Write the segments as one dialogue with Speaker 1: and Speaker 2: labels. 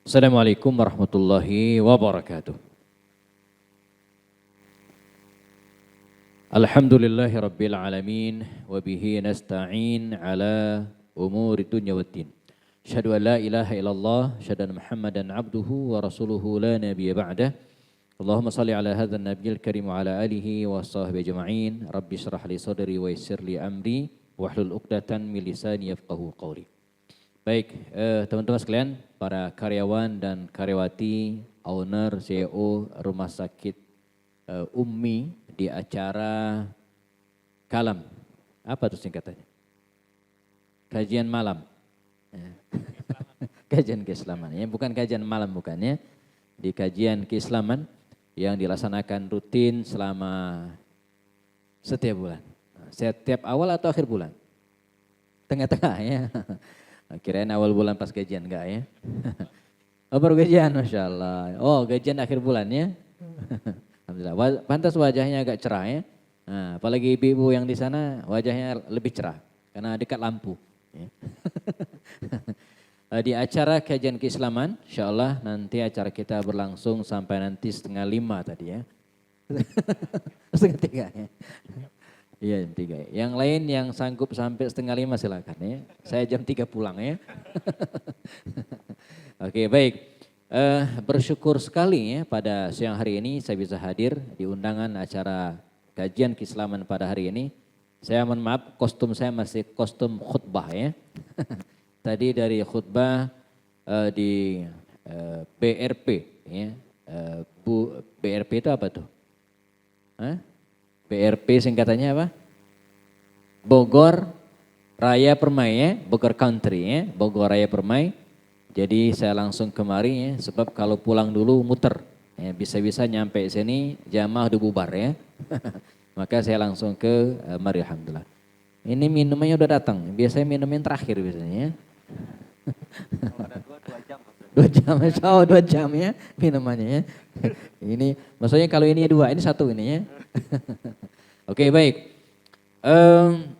Speaker 1: Assalamualaikum warahmatullahi wabarakatuh. Alhamdulillahi rabbil alamin wa bihi nasta'in ala umuri dunya waddin. Asyhadu an la ilaha illallah, asyhadu anna Muhammadan abduhu wa rasuluhu la nabiyya ba'dah. Allahumma salli ala hadzal nabiyil karim wa ala alihi wa sahbihi ajma'in. Rabbi shrah li sadri wa yassir li amri wahlul 'uqdatam min lisani yafqahu qawli. Baik, teman-teman sekalian, para karyawan dan karyawati, owner, CEO Rumah Sakit Ummi di acara Kalam. Apa itu singkatannya? Kajian malam. Kajian keislaman, ya, bukan kajian malam bukannya. Di kajian keislaman yang dilaksanakan rutin selama setiap bulan. Setiap awal atau akhir bulan? Tengah-tengah ya. Kirain awal bulan pas gajian enggak ya? Oh baru gajian, Masya Allah. Oh gajian akhir bulan ya? Alhamdulillah, pantas wajahnya agak cerah ya. Nah, apalagi ibu-ibu yang di sana wajahnya lebih cerah karena dekat lampu. Ya. Di acara kajian keislaman, insya Allah nanti acara kita berlangsung sampai nanti 4:30 tadi ya. 4:30 ya. Iya jam 3. Yang lain yang sanggup sampai 4:30 silakan ya. Saya jam 3 pulang ya. Oke baik. Bersyukur sekali ya pada siang hari ini saya bisa hadir di undangan acara kajian keislaman pada hari ini. Saya mohon maaf kostum saya masih kostum khutbah ya. Tadi dari khutbah di BRP ya. BRP itu apa tuh? Hah? BRP singkatannya apa? Bogor Raya Permai ya, Bogor Country ya, Bogor Raya Permai. Jadi saya langsung kemari ya, sebab kalau pulang dulu muter, ya, bisa-bisa nyampe sini jamaah udah bubar ya. Maka saya langsung ke mari alhamdulillah. Ini minumannya udah datang, biasanya minum yang terakhir biasanya ya.
Speaker 2: Ada 2 jam.
Speaker 1: 2 jam, oh 2 jam ya minumannya ya. Ini maksudnya kalau ini 2, ini 1 ini ya. Oke baik,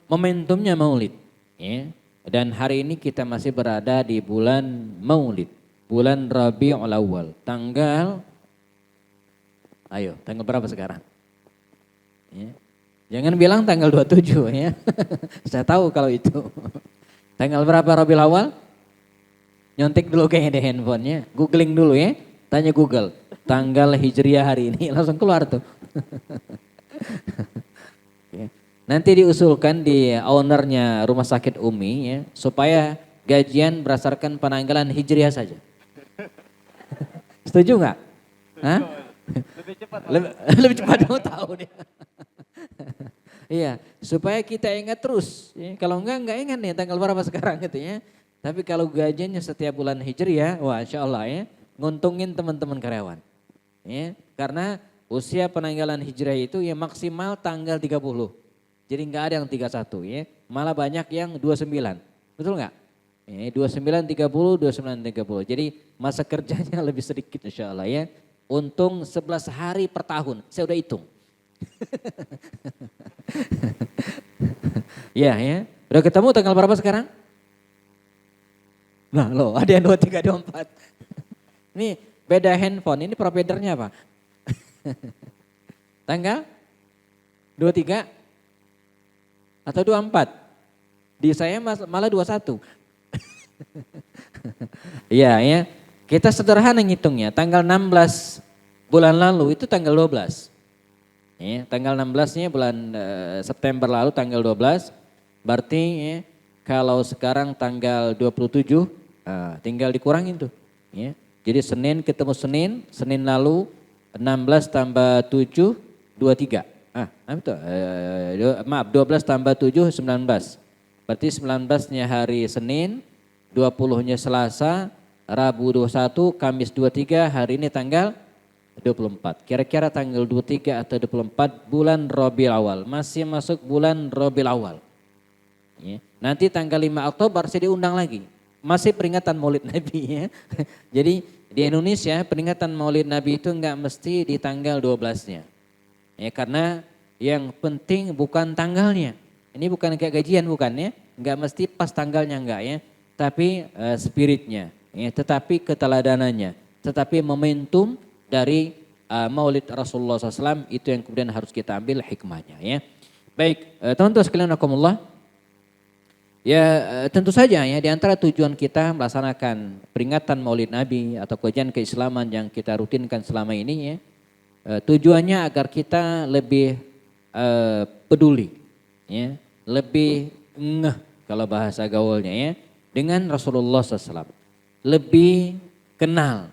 Speaker 1: momentumnya Maulid ya. Dan hari ini kita masih berada di bulan Maulid, bulan Rabiul Awal. Tanggal berapa sekarang? Ya. Jangan bilang tanggal 27 ya. Saya tahu kalau itu. Tanggal berapa Rabiul Awal? Nyontek dulu kayaknya di handphonenya, googling dulu ya. Tanya Google, tanggal Hijriah hari ini langsung keluar tuh. Nanti diusulkan di ownernya Rumah Sakit Ummi ya, supaya gajian berdasarkan penanggalan Hijriah saja. Setuju nggak? Hah?
Speaker 2: Lebih cepat.
Speaker 1: Lebih cepat mau tahu nih. Iya, supaya kita ingat terus. Ya. Kalau enggak ingat nih tanggal berapa sekarang gitu ya. Tapi kalau gajiannya setiap bulan Hijriah, wah insya Allah ya, nguntungin teman-teman karyawan. Ya, karena usia penanggalan Hijriah itu ya maksimal tanggal 30. Jadi enggak ada yang 31 ya, malah banyak yang 29. Betul enggak? Ya, 29, 30, 29, 30. Jadi masa kerjanya lebih sedikit insya Allah ya. Untung 11 hari per tahun, saya udah hitung. Ya. Udah ketemu tanggal berapa sekarang? Nah loh ada yang 23, 24. Ini beda handphone, ini providernya apa? Tanggal 23 atau 24? Di saya malah 21. Iya ya, kita sederhana ngitungnya. Tanggal 16 bulan lalu itu tanggal 12. Ya, tanggal 16-nya bulan September lalu tanggal 12. Berarti ya, kalau sekarang tanggal 27, tinggal dikurangin tuh. Ya. Jadi Senin ketemu Senin lalu 16 tambah 7, 23. Betul. 12 tambah 7, 19. Berarti 19-nya hari Senin, 20-nya Selasa, Rabu 21, Kamis 23, hari ini tanggal 24. Kira-kira tanggal 23 atau 24 bulan Rabiul Awal. Masih masuk bulan Rabiul Awal. Ya. Nanti tanggal 5 Oktober saya diundang lagi. Masih peringatan Maulid Nabi ya. Jadi di Indonesia peringatan Maulid Nabi itu enggak mesti di tanggal 12-nya. Ya, karena yang penting bukan tanggalnya. Ini bukan kayak gajian bukan ya. Enggak mesti pas tanggalnya enggak ya. Tapi spiritnya. ya, tetapi keteladanannya, tetapi momentum dari Maulid Rasulullah SAW itu yang kemudian harus kita ambil hikmahnya ya. Baik, teman-teman sekalian rahimakumullah. Ya tentu saja ya di antara tujuan kita melaksanakan peringatan Maulid Nabi atau kajian keislaman yang kita rutinkan selama ini ya. Tujuannya agar kita lebih peduli ya, lebih ngeh kalau bahasa gaulnya ya dengan Rasulullah SAW. Lebih kenal.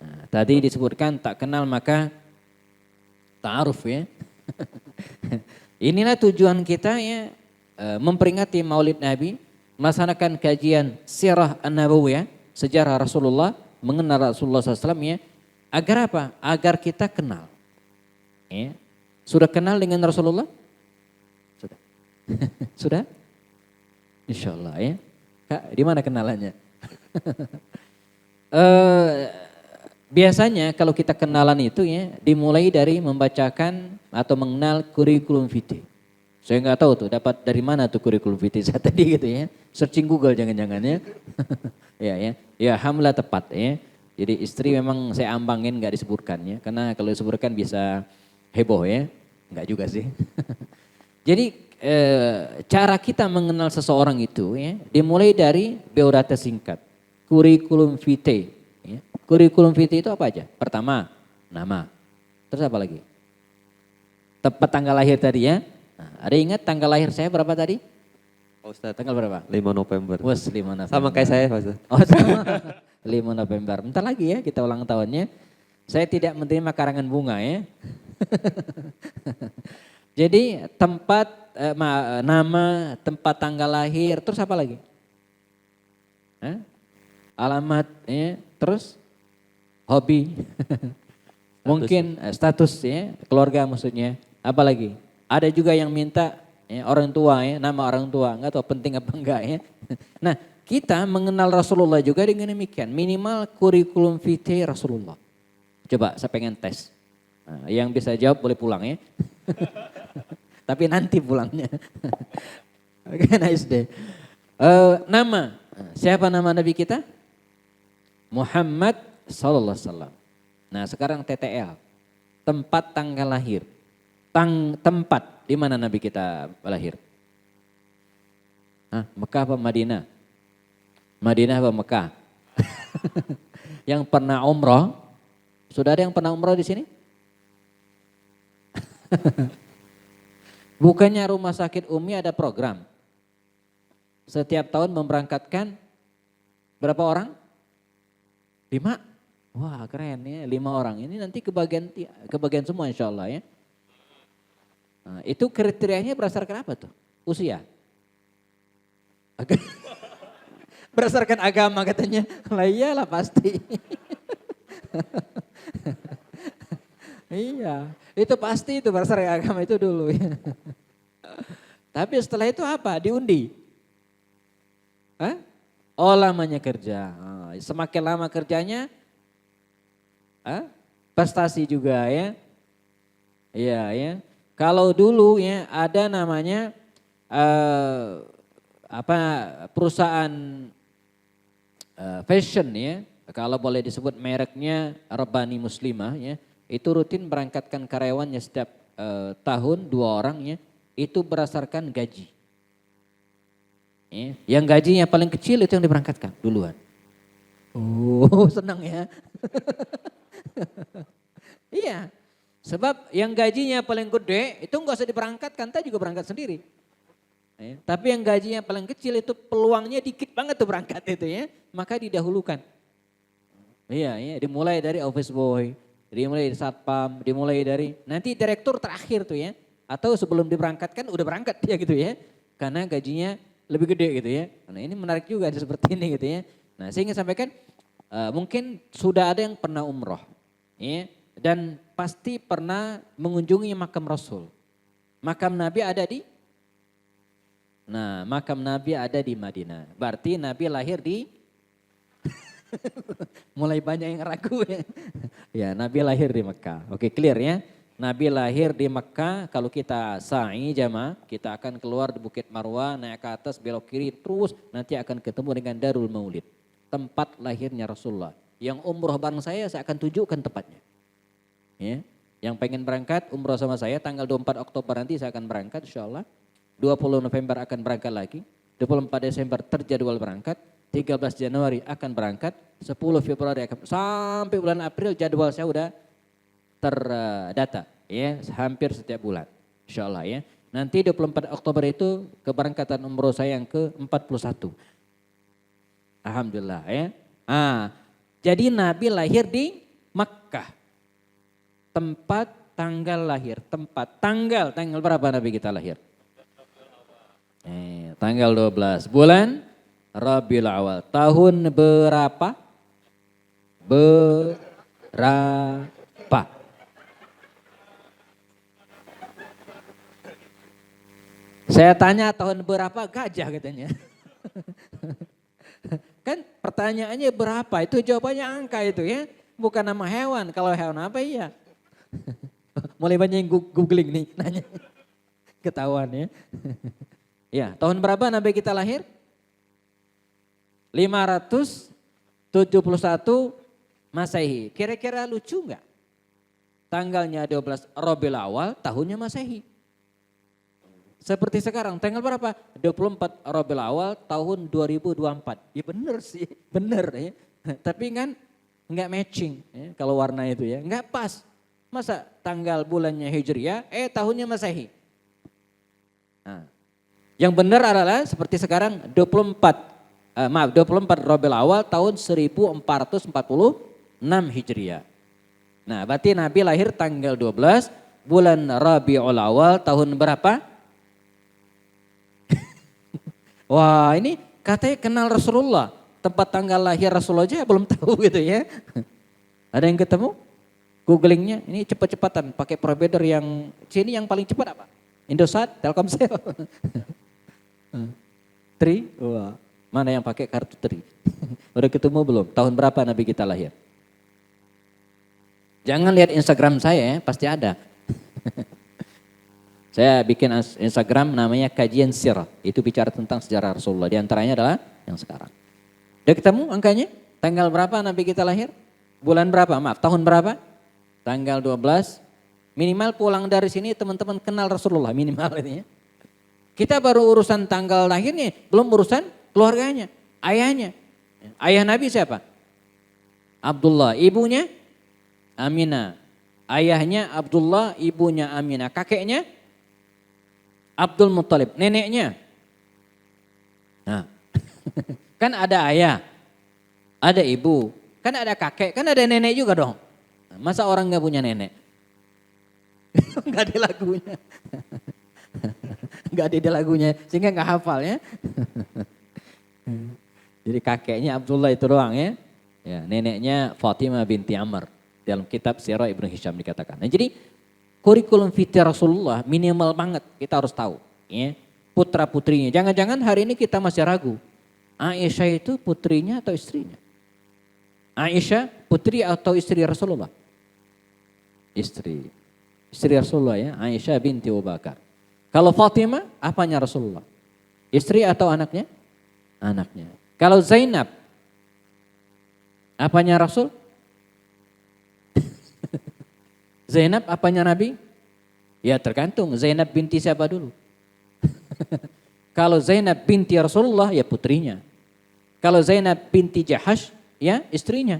Speaker 1: Nah, tadi disebutkan tak kenal maka ta'aruf ya. Inilah tujuan kita ya, memperingati Maulid Nabi, melaksanakan kajian sirah an-nabawiyah, sejarah Rasulullah, mengenal Rasulullah SAW ya. Agar apa? Agar kita kenal. Ya. Sudah kenal dengan Rasulullah? Sudah. Sudah? Insya Allah ya. Kak, di mana kenalannya? Biasanya kalau kita kenalan itu ya dimulai dari membacakan atau mengenal kurikulum vitae. Saya nggak tahu tuh dapat dari mana tuh kurikulum vitae saya tadi gitu ya. Searching Google jangan-jangan ya. Ya alhamdulillah tepat ya. Jadi istri memang saya ambangin nggak disebutkan ya. Karena kalau disebutkan bisa heboh ya. Nggak juga sih. Jadi cara kita mengenal seseorang itu ya dimulai dari biodata singkat. Kurikulum vitae. Ya. Kurikulum vitae itu apa aja? Pertama, nama. Terus apa lagi? Tepat tanggal lahir tadi ya. Nah, ada ingat tanggal lahir saya berapa tadi?
Speaker 3: Pak Ustadz.
Speaker 1: Tanggal berapa?
Speaker 3: 5 November.
Speaker 1: Was 5 November.
Speaker 3: Sama kayak saya Pak Ustadz.
Speaker 1: Oh sama. 5 November. Bentar lagi ya kita ulang tahunnya. Saya tidak menerima karangan bunga ya. Jadi tempat, nama, tempat tanggal lahir, terus apa lagi? Alamat, ya, terus hobi, mungkin status ya, keluarga maksudnya, apa lagi? Ada juga yang minta ya, orang tua ya, nama orang tua, nggak tahu penting apa enggak ya. Nah kita mengenal Rasulullah juga dengan demikian, minimal kurikulum vitae Rasulullah. Coba saya pengen tes, nah, yang bisa jawab boleh pulang ya. Tapi nanti pulangnya. Oke, nice deh. Nama, siapa nama Nabi kita? Muhammad sallallahu alaihi wasallam. Nah sekarang TTL, tempat tanggal lahir. Tempat di mana Nabi kita lahir? Mekah apa Madinah? Madinah apa Mekah? Yang pernah umroh, sudah ada yang pernah umroh di sini? Bukannya rumah sakit Umi ada program. Setiap tahun memberangkatkan berapa orang? 5? Wah keren ya 5 orang. Ini nanti kebagian semua insya Allah ya. Nah, itu kriterianya berdasarkan apa tuh? Usia? Berdasarkan agama katanya. Lah iyalah pasti. Iya, itu pasti itu berdasarkan agama itu dulu ya. Tapi setelah itu apa? Diundi. Oh lamanya kerja. Semakin lama kerjanya, prestasi juga ya. Iya ya. Kalau dulu ya ada namanya perusahaan fashion ya. Kalau boleh disebut mereknya Rabbani Muslimah ya. Itu rutin berangkatkan karyawannya setiap tahun 2 orang ya. Itu berdasarkan gaji. Ya, yang gajinya paling kecil itu yang diberangkatkan duluan. Oh senang ya. Iya, sebab yang gajinya paling gede itu enggak usah diberangkatkan, kita juga berangkat sendiri. Ya, tapi yang gajinya paling kecil itu peluangnya dikit banget tuh berangkat itu ya, maka didahulukan. Iya, ya, dimulai dari office boy, dimulai dari satpam, dimulai dari nanti direktur terakhir tuh ya, atau sebelum diberangkatkan udah berangkat dia gitu ya, karena gajinya lebih gede gitu ya. Nah ini menarik juga seperti ini gitu ya. Nah saya ingin sampaikan mungkin sudah ada yang pernah umroh ya, dan pasti pernah mengunjungi makam Rasul. Makam Nabi ada di, makam Nabi ada di Madinah. Berarti Nabi lahir di, mulai banyak yang ragu ya. Ya Nabi lahir di Mekah. Oke clear ya. Nabi lahir di Mekah, kalau kita sa'i jamaah, kita akan keluar di Bukit Marwah, naik ke atas, belok kiri, terus nanti akan ketemu dengan Darul Maulid. tempat lahirnya Rasulullah. Yang umroh bareng saya akan tunjukkan tempatnya. Ya. Yang pengen berangkat umroh sama saya tanggal 24 Oktober nanti saya akan berangkat insya Allah. 20 November akan berangkat lagi. 24 Desember terjadwal berangkat. 13 Januari akan berangkat. 10 Februari akan sampai bulan April jadwal saya udah terdata. Ya, hampir setiap bulan. Insya Allah ya. Nanti 24 Oktober itu keberangkatan umroh saya yang ke-41. Alhamdulillah ya. Jadi Nabi lahir di Makkah. Tempat, tanggal lahir, tanggal berapa Nabi kita lahir? Tanggal 12 bulan Rabiul Awal. Tahun berapa? Berapa? Saya tanya tahun berapa gajah katanya. Kan pertanyaannya berapa? Itu jawabannya angka itu ya. Bukan nama hewan. Kalau hewan apa iya? Mulai banyak yang googling nih nanya. Ketahuan ya. Ya, tahun berapa Nabi kita lahir? 571 Masehi. Kira-kira lucu enggak? Tanggalnya 12 Rabiul Awal, tahunnya Masehi. Seperti sekarang, tanggal berapa? 24 Rabiul Awal tahun 2024. Ya bener sih, bener ya. Tapi kan enggak matching ya, kalau warna itu ya, enggak pas. Masa tanggal bulannya Hijriah, tahunnya Masehi. Nah, yang benar adalah seperti sekarang 24 Rabiul Awal tahun 1446 Hijriah. Nah, berarti Nabi lahir tanggal 12 bulan Rabiul Awal tahun berapa? Wah, ini katanya kenal Rasulullah. Tempat tanggal lahir Rasulullah aja belum tahu gitu ya. Ada yang ketemu? Googlingnya ini cepat-cepatan pakai provider yang sini yang paling cepat apa? Indosat, Telkomsel. Tri, wah, mana yang pakai kartu Tri? Udah ketemu belum? Tahun berapa Nabi kita lahir? Jangan lihat Instagram saya, pasti ada. Saya bikin Instagram namanya Kajian Sirah. Itu bicara tentang sejarah Rasulullah. Di antaranya adalah yang sekarang. Udah ketemu angkanya? Tanggal berapa Nabi kita lahir? Bulan berapa? Maaf, tahun berapa? Tanggal 12, minimal pulang dari sini teman-teman kenal Rasulullah minimal ini ya. Kita baru urusan tanggal lahirnya, belum urusan keluarganya, ayahnya. Ayah Nabi siapa? Abdullah, ibunya Aminah. Ayahnya Abdullah, ibunya Aminah. Kakeknya Abdul Muttalib, neneknya. Nah, kan ada ayah, ada ibu, kan ada kakek, kan ada nenek juga dong. Masa orang gak punya nenek? Gak ada lagunya. Gak ada lagunya, sehingga gak hafal ya. Jadi kakeknya Abdullah itu doang ya. Ya, neneknya Fatimah binti Amr. Dalam kitab Sirah Ibnu Hisham dikatakan. Nah, jadi kurikulum fikih Rasulullah minimal banget kita harus tahu. Ya. Putra putrinya. Jangan-jangan hari ini kita masih ragu. Aisyah itu putrinya atau istrinya? Aisyah putri atau istri Rasulullah? Istri Rasulullah ya, Aisyah binti Abu Bakar. Kalau Fatimah, apanya Rasulullah? Istri atau anaknya? Anaknya. Kalau Zainab, apanya Rasul? Zainab apanya Nabi? Ya tergantung, Zainab binti siapa dulu? Kalau Zainab binti Rasulullah, ya putrinya. Kalau Zainab binti Jahash, ya istrinya.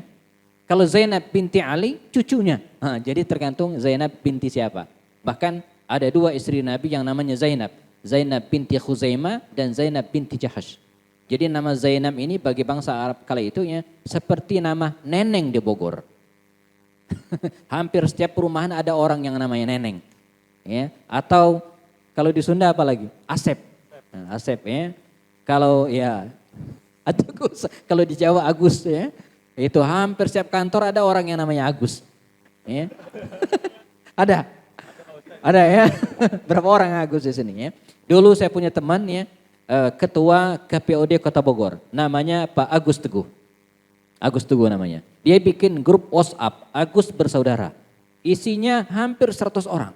Speaker 1: Kalau Zainab binti Ali, cucunya. Jadi tergantung Zainab binti siapa. Bahkan ada dua istri Nabi yang namanya Zainab. Zainab binti Khuzaimah dan Zainab binti Jahash. Jadi nama Zainab ini bagi bangsa Arab kala itu ya seperti nama neneng di Bogor. Hampir setiap perumahan ada orang yang namanya neneng. Ya. Atau kalau di Sunda apa lagi? Asep. Nah, Asep ya. Kalau ya Agus, kalau di Jawa Agus ya. Itu hampir setiap kantor ada orang yang namanya Agus. Ya. Ada ya. Berapa orang Agus di sini ya. Dulu saya punya teman ya, ketua KPOD Kota Bogor. Namanya Pak Agus Teguh. Agus Teguh namanya. Dia bikin grup WhatsApp Agus Bersaudara. Isinya hampir 100 orang.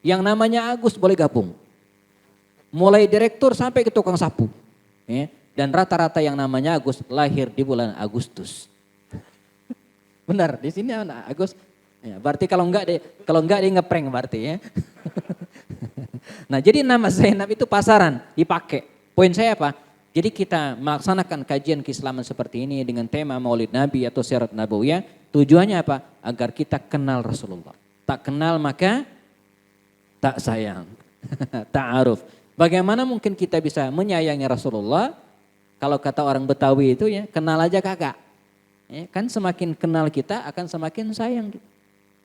Speaker 1: Yang namanya Agus boleh gabung. Mulai direktur sampai ke tukang sapu. Ya. Dan rata-rata yang namanya Agus lahir di bulan Agustus. Benar, di sini anak Agus. Ya, berarti kalau enggak dia ngeprank berarti ya. Nah, jadi nama Zainab itu pasaran, dipakai. Poin saya apa? Jadi kita melaksanakan kajian keislaman seperti ini dengan tema Maulid Nabi atau Syirat Nabawiyah, tujuannya apa? Agar kita kenal Rasulullah. Tak kenal maka tak sayang. Ta'aruf. Bagaimana mungkin kita bisa menyayangi Rasulullah? Kalau kata orang Betawi itu ya, kenal aja kagak. Ya, kan semakin kenal kita akan semakin sayang kita.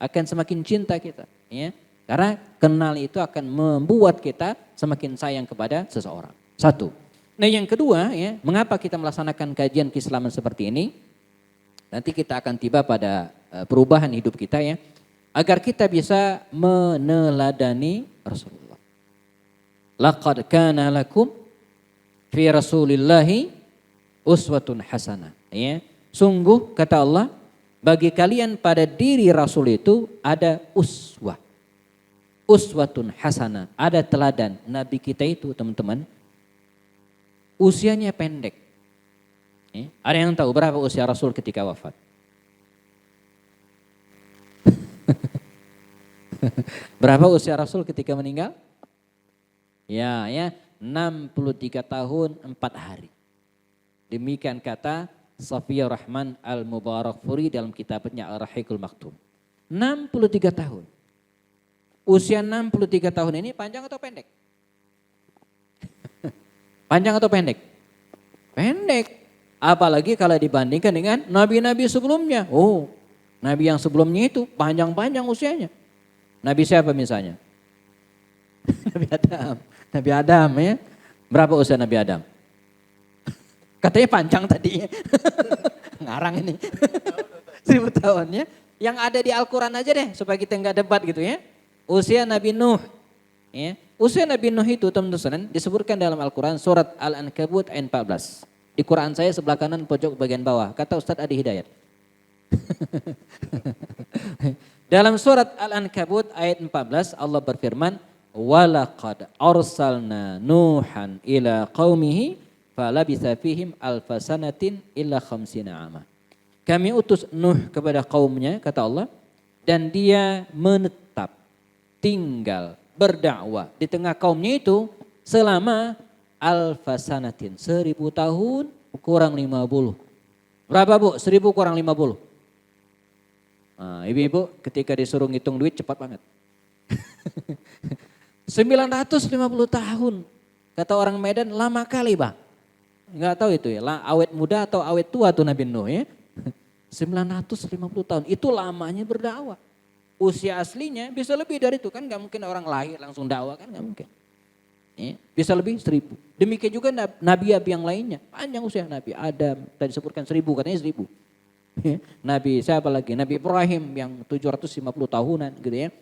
Speaker 1: Akan semakin cinta kita. Ya. Karena kenal itu akan membuat kita semakin sayang kepada seseorang. Satu. Nah yang kedua ya, mengapa kita melaksanakan kajian keislaman seperti ini? Nanti kita akan tiba pada perubahan hidup kita ya. Agar kita bisa meneladani Rasulullah. Laqad kana lakum fi Rasulillahi uswatun hasanah. Ya. Sungguh kata Allah, bagi kalian pada diri Rasul itu ada uswah. Uswatun hasanah, ada teladan. Nabi kita itu teman-teman, usianya pendek. Ada yang tahu berapa usia Rasul ketika wafat? Berapa usia Rasul ketika meninggal? Ya, 63 tahun 4 hari. Demikian kata Safiyur Rahman Al-Mubarakfuri dalam kitabnya Ar-Rahiqul Maktum. 63 tahun. Usia 63 tahun ini panjang atau pendek? Panjang atau pendek? Pendek. Apalagi kalau dibandingkan dengan nabi-nabi sebelumnya. Oh, nabi yang sebelumnya itu panjang-panjang usianya. Nabi siapa misalnya? Nabi Adam. Nabi Adam ya. Berapa usia Nabi Adam? Katanya panjang tadi. Ngarang ini. 1000 tahun ya. Yang ada di Al-Quran aja deh supaya kita nggak debat gitu ya. Usia Nabi Nuh. Ya. Usia Nabi Nuh itu teman-teman disebutkan dalam Al-Quran surat Al-Ankabut ayat 14. Di Quran saya sebelah kanan pojok bagian bawah. Kata Ustadz Adi Hidayat. Dalam surat Al-Ankabut ayat 14 Allah berfirman. Walaqad arsalna Nuhan ila qaumihi falabitha fihim alfasanatin illa khamsina ama. Kami utus Nuh kepada kaumnya kata Allah. Dan dia menetap, tinggal, berdakwah di tengah kaumnya itu selama alfasanatin, 1000 tahun kurang 50. Berapa bu? 1000 kurang 50. Nah, ibu-ibu ketika disuruh ngitung duit cepat banget. 950 tahun. Kata orang Medan lama kali bang. Enggak tahu itu ya, awet muda atau awet tua tuh Nabi Nuh ya. 950 tahun, itu lamanya berdakwah. Usia aslinya bisa lebih dari itu kan, gak mungkin orang lahir langsung dakwah kan, gak mungkin. Ya, bisa lebih 1000. Demikian juga nabi-nabi yang lainnya, panjang usia Nabi Adam, tadi disebutkan 1000 katanya 1000. Ya, Nabi siapa lagi? Nabi Ibrahim yang 750 tahunan gitu ya.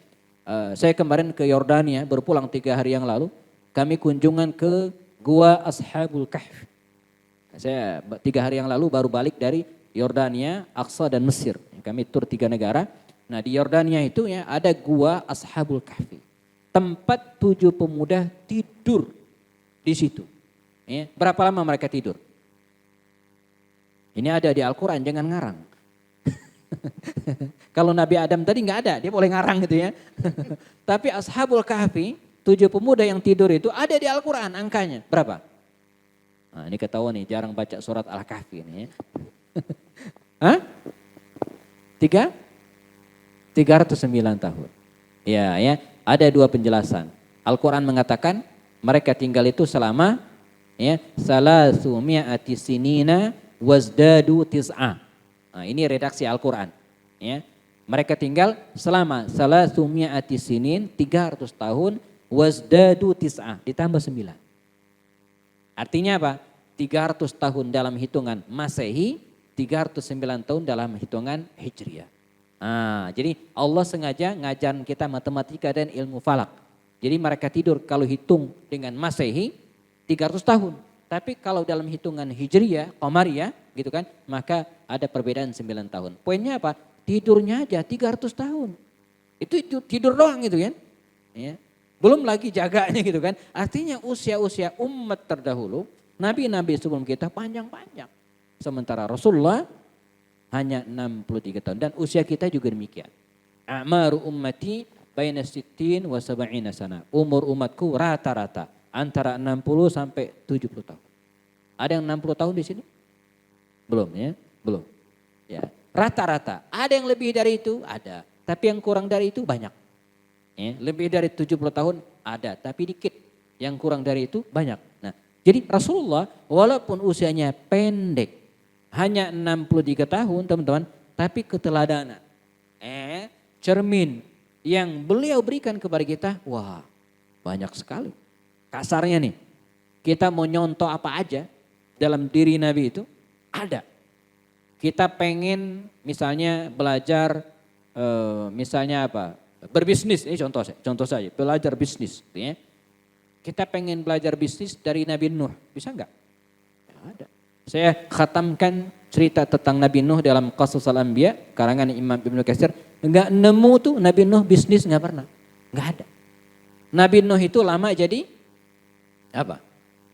Speaker 1: Saya kemarin ke Yordania, berpulang 3 hari yang lalu, kami kunjungan ke Gua Ashabul Kahf. Saya 3 hari yang lalu baru balik dari Yordania, Aqsa dan Mesir. Kami tur 3 negara. Nah di Yordania itu ya ada Gua Ashabul Kahfi. Tempat 7 pemuda tidur di situ. Ya, berapa lama mereka tidur? Ini ada di Al-Quran, jangan ngarang. Kalau Nabi Adam tadi nggak ada, dia boleh ngarang gitu ya. Tapi Ashabul Kahfi, 7 pemuda yang tidur itu ada di Al-Quran angkanya. Berapa? Nah ini ketahuan nih, jarang baca surat Al-Kahfi ini ya. Hah? 309 tahun. Ya, ada 2 penjelasan. Al-Quran mengatakan mereka tinggal itu selama ya salasumi'ati sinina wazdadu tis'a. Nah, ini redaksi Al-Quran. Ya. Mereka tinggal selama salasumi'ati sinin 300 tahun wazdadu tis'a ditambah 9. Artinya apa? 300 tahun dalam hitungan Masehi, 309 tahun dalam hitungan Hijriah. Nah, jadi Allah sengaja ngajarin kita matematika dan ilmu falak. Jadi mereka tidur kalau hitung dengan Masehi 300 tahun. Tapi kalau dalam hitungan Hijriah, Qamariyah gitu kan, maka ada perbedaan 9 tahun. Poinnya apa? Tidurnya aja 300 tahun. Itu tidur doang gitu kan. Ya. Belum lagi jaganya gitu kan. Artinya usia-usia umat terdahulu Nabi-nabi sebelum kita panjang-panjang. Sementara Rasulullah hanya 63 tahun. Dan usia kita juga demikian. A'maru ummati baina sittin wa sab'ina sana. Umur umatku rata-rata antara 60 sampai 70 tahun. Ada yang 60 tahun di sini? Belum ya? Belum. Ya, rata-rata. Ada yang lebih dari itu? Ada. Tapi yang kurang dari itu banyak. Ya, lebih dari 70 tahun ada, tapi dikit. Yang kurang dari itu banyak. Nah, jadi Rasulullah walaupun usianya pendek, hanya 63 tahun teman-teman, tapi keteladanan, cermin yang beliau berikan kepada kita, wah banyak sekali. Kasarnya nih, kita mau nyontoh apa aja dalam diri Nabi itu ada. Kita pengen misalnya belajar, misalnya apa, berbisnis, ini contoh saja, belajar bisnis. Ya. Kita pengen belajar bisnis dari Nabi Nuh, bisa enggak? Ya, ada. Saya khatamkan cerita tentang Nabi Nuh dalam Qasas al-Anbiya, karangan Imam Ibnu Katsir. Enggak nemu tuh Nabi Nuh bisnis, enggak pernah. Enggak ada. Nabi Nuh itu lama jadi apa?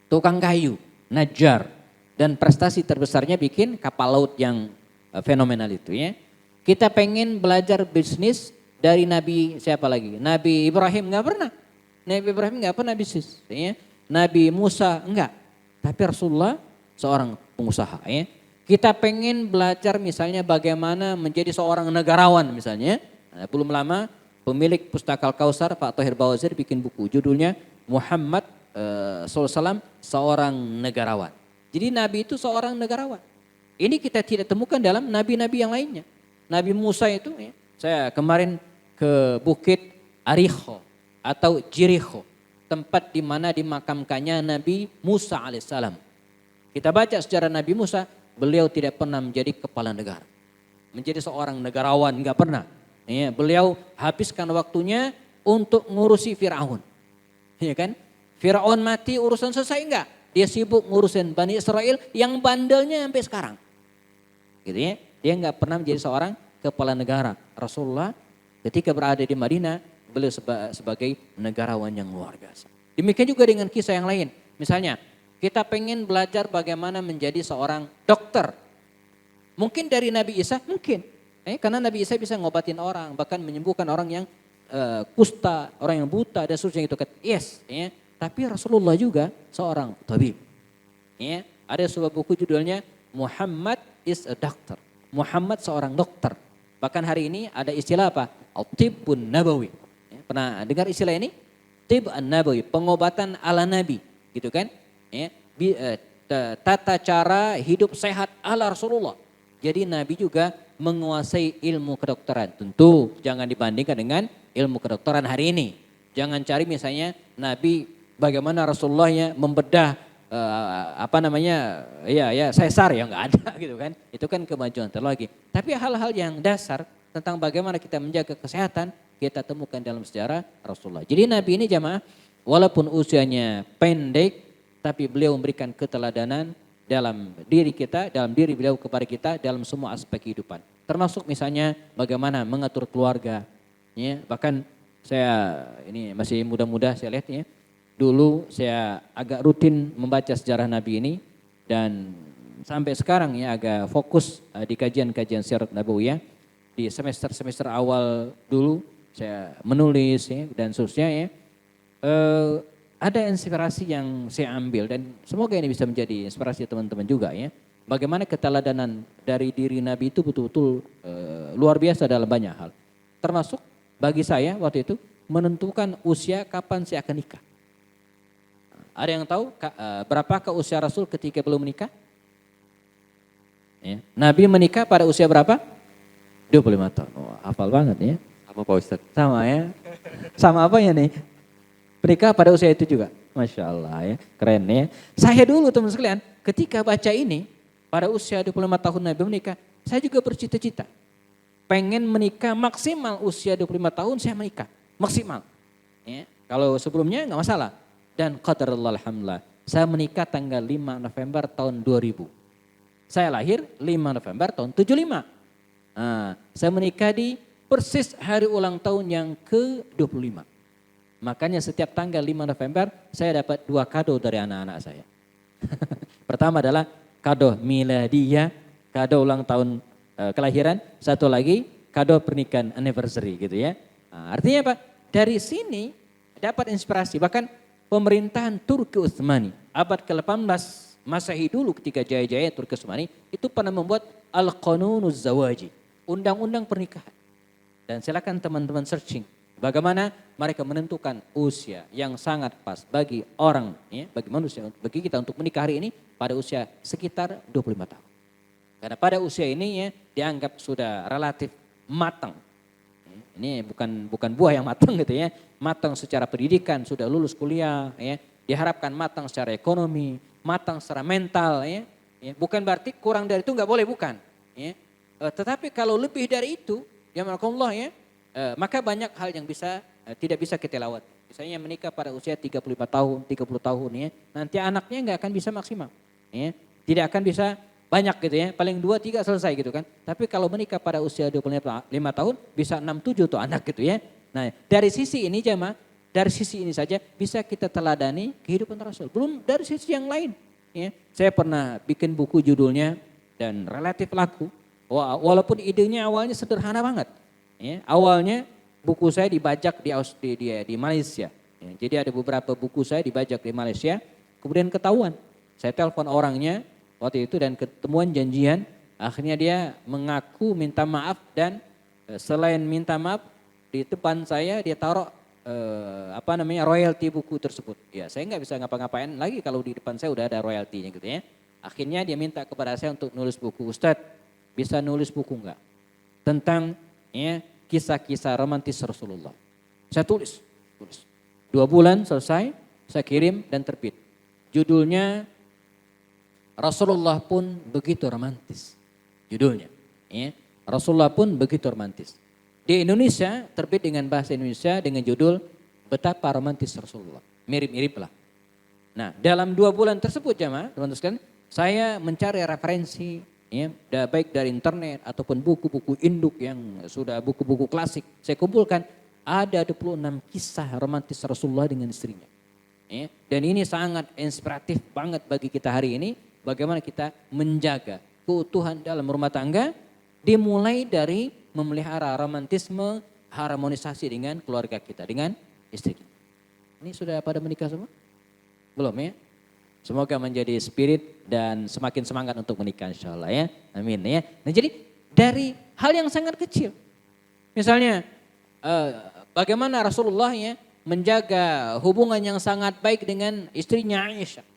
Speaker 1: Tukang kayu, najjar. Dan prestasi terbesarnya bikin kapal laut yang fenomenal itu ya. Kita pengen belajar bisnis dari Nabi siapa lagi? Nabi Ibrahim enggak pernah. Nabi Ibrahim enggak pernah bisnis. Ya. Nabi Musa enggak. Tapi Rasulullah seorang pengusaha ya. Kita pengen belajar misalnya bagaimana menjadi seorang negarawan misalnya. Nah, belum lama pemilik Pustaka Al-Kautsar Pak Thohir Bawazir bikin buku judulnya Muhammad SAW seorang negarawan. Jadi Nabi itu seorang negarawan. Ini kita tidak temukan dalam nabi-nabi yang lainnya. Nabi Musa itu ya, saya kemarin ke Bukit Ariho atau Jericho, tempat di mana dimakamkannya Nabi Musa alaihissalam. Kita baca sejarah Nabi Musa, beliau tidak pernah menjadi kepala negara. Menjadi seorang negarawan, enggak pernah. Ya, beliau habiskan waktunya untuk ngurusi Firaun. Ya kan? Firaun mati urusan selesai enggak? Dia sibuk ngurusin Bani Israel yang bandelnya sampai sekarang. Gitu ya. Dia enggak pernah menjadi seorang kepala negara. Rasulullah ketika berada di Madinah, beliau sebagai negarawan yang luar biasa. Demikian juga dengan kisah yang lain. Misalnya, kita pengen belajar bagaimana menjadi seorang dokter. Mungkin dari Nabi Isa, mungkin. Karena Nabi Isa bisa ngobatin orang, bahkan menyembuhkan orang yang kusta, orang yang buta dan seterusnya itu. Yes, ya. Tapi Rasulullah juga seorang tabib. Ya, ada sebuah buku judulnya Muhammad is a doctor. Muhammad seorang dokter. Bahkan hari ini ada istilah apa? Al-Tibbun Nabawi. Ya, pernah dengar istilah ini? Tibb an-Nabawi, pengobatan ala Nabi, gitu kan? Ya, tata cara hidup sehat ala Rasulullah. Jadi Nabi juga menguasai ilmu kedokteran. Tentu jangan dibandingkan dengan ilmu kedokteran hari ini. Jangan cari misalnya Nabi bagaimana Rasulullahnya membedah sesar ya nggak ada gitu kan. Itu kan kemajuan teknologi. Tapi hal-hal yang dasar tentang bagaimana kita menjaga kesehatan kita temukan dalam sejarah Rasulullah. Jadi Nabi ini jamaah walaupun usianya pendek tapi beliau memberikan keteladanan dalam diri kita, dalam diri beliau kepada kita dalam semua aspek kehidupan. Termasuk misalnya bagaimana mengatur keluarga. Ya, bahkan saya ini masih muda-muda saya lihat ya. Dulu saya agak rutin membaca sejarah Nabi ini dan sampai sekarang ya agak fokus di kajian-kajian sirat nabawiyah. Di semester-semester awal dulu saya menulis ya, dan seterusnya ya. Ada inspirasi yang saya ambil dan semoga ini bisa menjadi inspirasi teman-teman juga ya. Bagaimana keteladanan dari diri Nabi itu betul-betul luar biasa dalam banyak hal. Termasuk bagi saya waktu itu menentukan usia kapan saya akan nikah. Ada yang tahu berapakah usia Rasul ketika belum menikah? Ya. Nabi menikah pada usia berapa? 25 tahun. Oh, hafal banget ya.
Speaker 3: Sama Pak Ustadz.
Speaker 1: Sama ya. Sama apa ya nih? Menikah pada usia itu juga. Masya Allah ya. Keren ya. Saya dulu teman sekalian ketika baca ini pada usia 25 tahun Nabi menikah. Saya juga bercita-cita. Pengen menikah maksimal usia 25 tahun saya menikah. Maksimal. Ya. Kalau sebelumnya enggak masalah. Dan qadarullah alhamdulillah. Saya menikah tanggal 5 November tahun 2000. Saya lahir 5 November tahun 75. Nah, saya menikah di persis hari ulang tahun yang ke-25. Makanya setiap tanggal 5 November saya dapat 2 kado dari anak-anak saya. Pertama adalah kado miladiyah, kado ulang tahun kelahiran. Satu lagi kado pernikahan anniversary gitu ya. Nah, artinya apa? Dari sini dapat inspirasi. Bahkan pemerintahan Turki Utsmani abad ke-18 Masehi dulu ketika jaya-jaya Turki Utsmani itu pernah membuat Al-Qanunuz Zawaji, undang-undang pernikahan. Dan silakan teman-teman searching bagaimana mereka menentukan usia yang sangat pas bagi orang, ya, bagi manusia, bagi kita untuk menikah hari ini pada usia sekitar 25 tahun. Karena pada usia ini ya dianggap sudah relatif matang. Ini bukan buah yang matang gitu ya, matang secara pendidikan, sudah lulus kuliah, ya, diharapkan matang secara ekonomi, matang secara mental, ya. Bukan berarti kurang dari itu nggak boleh, bukan. Ya. Tetapi kalau lebih dari itu, ya Allah ya, maka banyak hal yang tidak bisa kita lewati. Misalnya menikah pada usia 35 tahun, 30 tahun ya, nanti anaknya nggak akan bisa maksimal. Ya. Tidak akan bisa banyak gitu ya, paling 2-3 selesai gitu kan. Tapi kalau menikah pada usia 25 tahun bisa 6-7 tuh anak gitu ya. Nah dari sisi ini jemaah, dari sisi ini saja bisa kita teladani kehidupan Rasul. Belum dari sisi yang lain. Ya. Saya pernah bikin buku judulnya dan relatif laku. Walaupun idenya awalnya sederhana banget. Ya. Awalnya buku saya dibajak di Malaysia. Ya. Jadi ada beberapa buku saya dibajak di Malaysia. Kemudian ketahuan. Saya telepon orangnya waktu itu dan ketemuan janjian, akhirnya dia mengaku minta maaf dan selain minta maaf di depan saya dia taruh royalti buku tersebut. Ya saya nggak bisa ngapa-ngapain lagi kalau di depan saya udah ada royaltinya gitu ya. Akhirnya dia minta kepada saya untuk nulis buku. Ustadz bisa nulis buku nggak tentang ya kisah-kisah romantis Rasulullah. Saya tulis. 2 bulan selesai, saya kirim dan terbit. Judulnya Rasulullah pun begitu romantis, judulnya. Ya. Rasulullah pun begitu romantis. Di Indonesia terbit dengan bahasa Indonesia dengan judul Betapa Romantis Rasulullah. Mirip-mirip lah. Nah dalam 2 bulan tersebut jemaah, teman-teman sekalian, saya mencari referensi, ya, baik dari internet ataupun buku-buku induk yang sudah buku-buku klasik. Saya kumpulkan ada 26 kisah romantis Rasulullah dengan istrinya. Ya. Dan ini sangat inspiratif banget bagi kita hari ini. Bagaimana kita menjaga keutuhan dalam rumah tangga dimulai dari memelihara romantisme, harmonisasi dengan keluarga kita, dengan istri kita. Ini sudah pada menikah semua? Belum ya? Semoga menjadi spirit dan semakin semangat untuk menikah insya Allah ya. Amin ya. Nah jadi dari hal yang sangat kecil. Misalnya bagaimana Rasulullah ya menjaga hubungan yang sangat baik dengan istrinya Aisyah.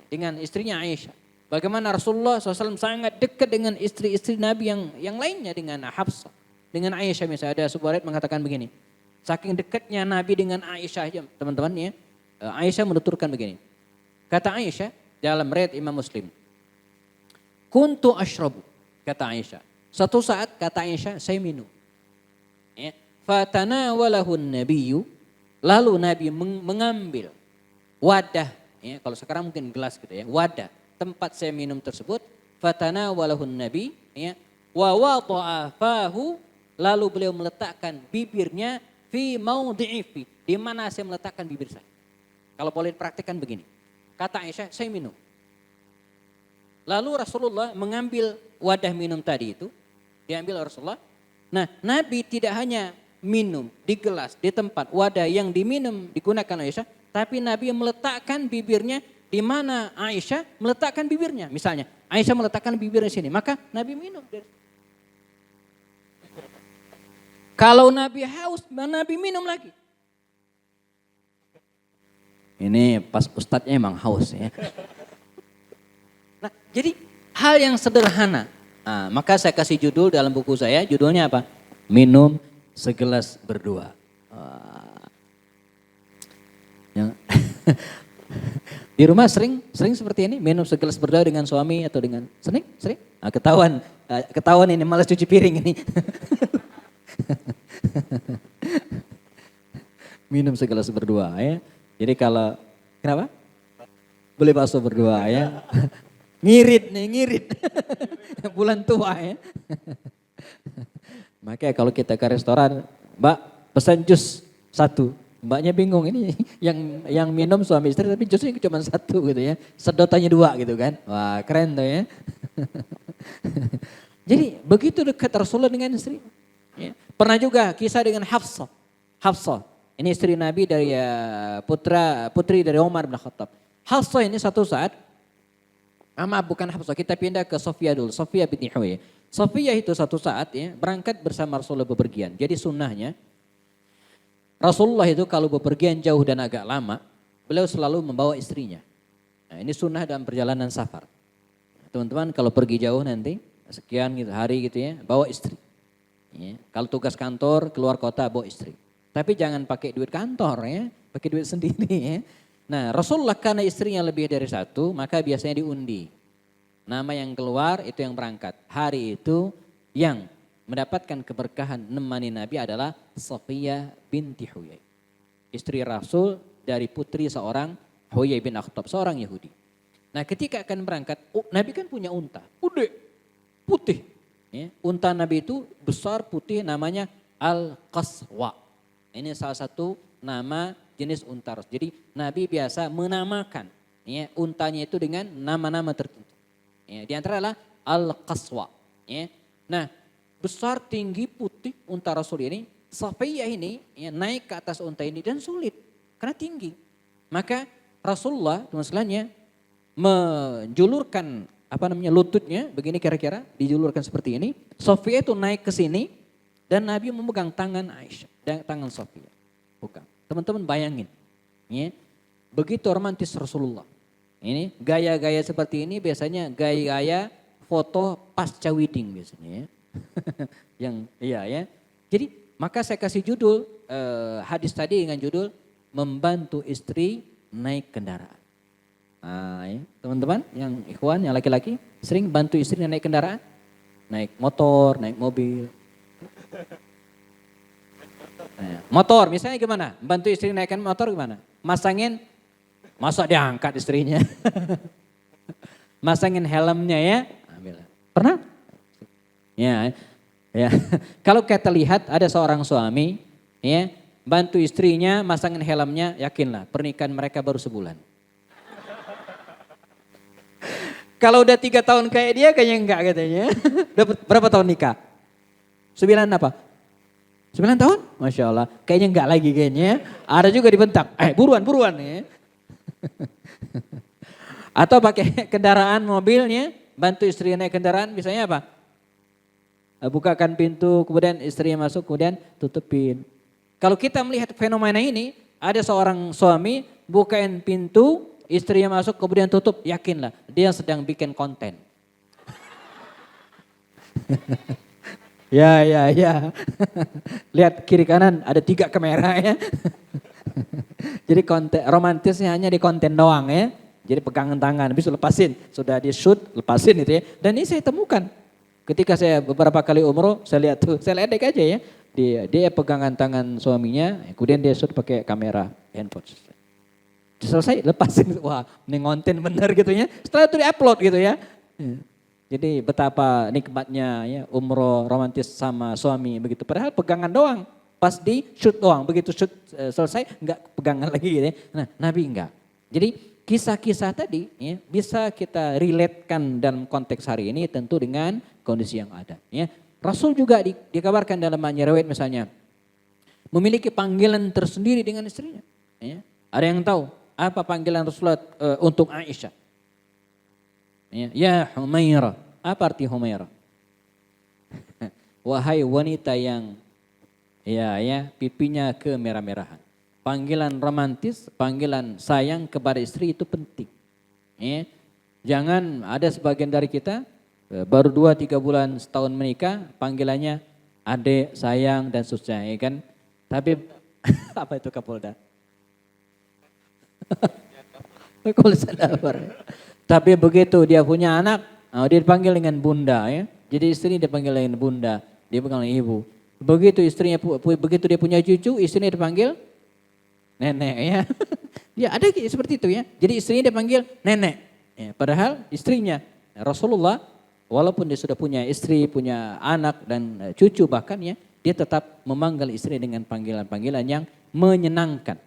Speaker 1: Dengan istrinya Aisyah. Bagaimana Rasulullah SAW sangat dekat dengan istri-istri Nabi yang lainnya, dengan Hafsah. Dengan Aisyah misalnya ada sebuah ayat mengatakan begini. Saking dekatnya Nabi dengan Aisyah teman-teman ya. Aisyah menuturkan begini. Kata Aisyah dalam riwayat Imam Muslim. Kuntu ashrabu, kata Aisyah. Satu saat kata Aisyah saya minum. Ya. Fatanawalahun nabiyyu, lalu Nabi mengambil wadah. Ya, kalau sekarang mungkin gelas gitu ya, wadah tempat saya minum tersebut, fatana walahun nabi, ya, wa wada'a fahu, lalu beliau meletakkan bibirnya fi maudhi'i, di mana saya meletakkan bibir saya. Kalau boleh praktikkan begini, kata Aisyah, saya minum. Lalu Rasulullah mengambil wadah minum tadi itu, diambil Rasulullah. Nah, Nabi tidak hanya minum di gelas, di tempat wadah yang diminum digunakan Aisyah, tapi Nabi meletakkan bibirnya di mana Aisyah meletakkan bibirnya. Misalnya Aisyah meletakkan bibirnya sini, maka Nabi minum. Kalau Nabi haus, Nabi minum lagi. Ini pas ustadznya emang haus ya. Nah, jadi hal yang sederhana. Nah, maka saya kasih judul dalam buku saya, judulnya apa? Minum segelas berdua. Yang di rumah sering seperti ini, minum segelas berdua dengan suami atau dengan sering. Nah, ketahuan ini malas cuci piring ini. Minum segelas berdua ya. Jadi kalau kenapa? Beli bakso berdua ya. Ngirit. Bulan tua ya. Makanya kalau kita ke restoran, Mbak pesan jus 1. Mbaknya bingung ini yang minum suami istri tapi jusnya cuma satu gitu ya. Sedotannya dua gitu kan. Wah keren tuh ya. Jadi begitu dekat Rasulullah dengan istri. Ya. Pernah juga kisah dengan Hafsah. Hafsah ini istri Nabi dari putri dari Umar bin Khattab. Hafsah ini satu saat, bukan Hafsah, kita pindah ke Sofia dulu. Sofia binti Huyai. Sofia itu satu saat ya berangkat bersama Rasulullah bepergian. Jadi sunnahnya Rasulullah itu kalau bepergian jauh dan agak lama, beliau selalu membawa istrinya. Nah, ini sunnah dalam perjalanan safar. Teman-teman kalau pergi jauh nanti sekian gitu hari gitu ya, bawa istri. Ya, kalau tugas kantor keluar kota bawa istri. Tapi jangan pakai duit kantor ya, pakai duit sendiri ya. Nah Rasulullah karena istrinya lebih dari satu maka biasanya diundi. Nama yang keluar itu yang berangkat. Hari itu yang mendapatkan keberkahan nemani Nabi adalah Safiyah binti Huyai. Istri Rasul dari putri seorang Huyai bin Akhtab, seorang Yahudi. Nah ketika akan berangkat, Nabi kan punya unta, putih. Ya, unta Nabi itu besar putih namanya Al-Qaswa. Ini salah satu nama jenis unta. Jadi Nabi biasa menamakan ya, untanya itu dengan nama-nama tertentu. Ya, di antara adalah Al-Qaswa. Ya. Nah besar tinggi putih unta Rasul ini, Safiyah ini ya, naik ke atas unta ini dan sulit karena tinggi. Maka Rasulullah teman-temannya menjulurkan lututnya begini kira-kira dijulurkan seperti ini. Safiyah itu naik ke sini dan Nabi memegang tangan Aisyah dan tangan Safiyah. Bukan. Teman-teman bayangin. Ya, begitu romantis Rasulullah. Ini gaya-gaya seperti ini biasanya gaya-gaya foto pasca wedding biasanya ya. Yang iya ya. Jadi maka saya kasih judul hadis tadi dengan judul membantu istri naik kendaraan. Nah, ya, teman-teman yang ikhwan, yang laki-laki sering bantu istrinya naik kendaraan, naik motor, naik mobil. Nah, motor misalnya gimana? Bantu istri naikkan motor gimana? Masangin, masa diangkat istrinya? Masangin helmnya ya. Ambil. Pernah? Ya, ya. Kalau kita lihat ada seorang suami, ya, bantu istrinya masangin helmnya, yakinlah pernikahan mereka baru sebulan. Kalau udah 3 tahun kayak dia kayaknya enggak katanya. Udah berapa tahun nikah? 9 apa? 9 tahun? Masya Allah. Kayaknya enggak lagi kayaknya. Ada juga dibentak. Buruan ya. Atau pakai kendaraan mobilnya. Bantu istri naik kendaraan. Misalnya apa? Bukakan pintu kemudian istrinya masuk kemudian tutupin. Kalau kita melihat fenomena ini. Ada seorang suami bukain pintu. Istrinya masuk kemudian tutup, yakinlah dia sedang bikin konten. Ya. Lihat kiri kanan ada 3 kamera ya. Jadi konten romantisnya hanya di konten doang ya. Jadi pegangan tangan, habis lepasin, sudah di shoot, lepasin itu ya. Dan ini saya temukan ketika saya beberapa kali umroh, saya lihat tuh, saya ledek aja ya. Dia pegangan tangan suaminya, kemudian dia shoot pakai kamera handphone. Selesai lepasin, wah ini ngonten bener gitu ya. Setelah itu di-upload gitu ya. Jadi betapa nikmatnya ya umroh romantis sama suami begitu. Padahal pegangan doang, pas di shoot doang. Begitu shoot selesai enggak pegangan lagi gitu ya. Nah Nabi enggak. Jadi kisah-kisah tadi ya, bisa kita relatekan dalam konteks hari ini tentu dengan kondisi yang ada. Ya. Rasul juga dikabarkan dalam banyak riwayat misalnya memiliki panggilan tersendiri dengan istrinya. Ya. Ada yang tahu? Apa panggilan Rasulullah untuk Aisyah? Ya Humairah. Apa arti Humairah? Wahai wanita yang pipinya kemerah-merahan. Panggilan romantis, panggilan sayang kepada istri itu penting. Ya. Jangan ada sebagian dari kita baru 2-3 bulan setahun menikah panggilannya adek, sayang dan seterusnya ya kan. Tapi apa itu Kapolda? Tapi begitu dia punya anak, dia dipanggil dengan bunda ya. Jadi istri dipanggil dengan bunda, dia dipanggil ibu. Begitu dia punya cucu, istrinya dipanggil nenek ya. Ya ada seperti itu ya. Jadi istrinya dipanggil nenek. Ya, padahal istrinya Rasulullah walaupun dia sudah punya istri, punya anak dan cucu bahkan ya, dia tetap memanggil istri dengan panggilan-panggilan yang menyenangkan.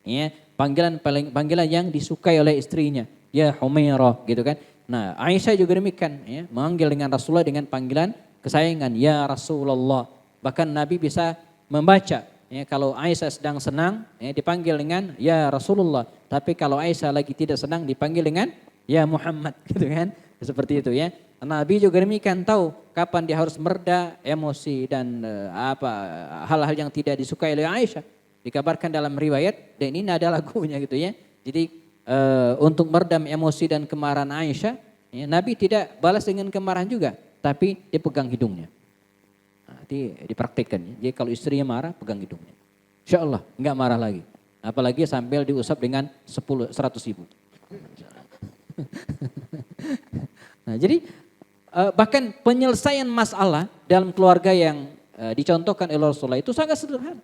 Speaker 1: Ya, panggilan yang disukai oleh istrinya. Ya Humairah gitu kan. Nah, Aisyah juga demikian, ya, memanggil dengan Rasulullah dengan panggilan kesayangan, ya Rasulullah. Bahkan Nabi bisa membaca, ya, kalau Aisyah sedang senang, ya, dipanggil dengan ya Rasulullah. Tapi kalau Aisyah lagi tidak senang, dipanggil dengan ya Muhammad, gitu kan? Seperti itu ya. Nabi juga demikian, tahu kapan dia harus mereda emosi dan hal-hal yang tidak disukai oleh Aisyah. Dikabarkan dalam riwayat, dan ini ada lagunya gitu ya. Jadi untuk meredam emosi dan kemarahan Aisyah, ya, Nabi tidak balas dengan kemarahan juga, tapi dia pegang hidungnya. Nah, dipraktikkan. Ya. Jadi kalau istrinya marah, pegang hidungnya. Insya Allah enggak marah lagi. Apalagi sambil diusap dengan 100 ribu. Nah, jadi bahkan penyelesaian masalah dalam keluarga yang dicontohkan oleh Rasulullah itu sangat sederhana.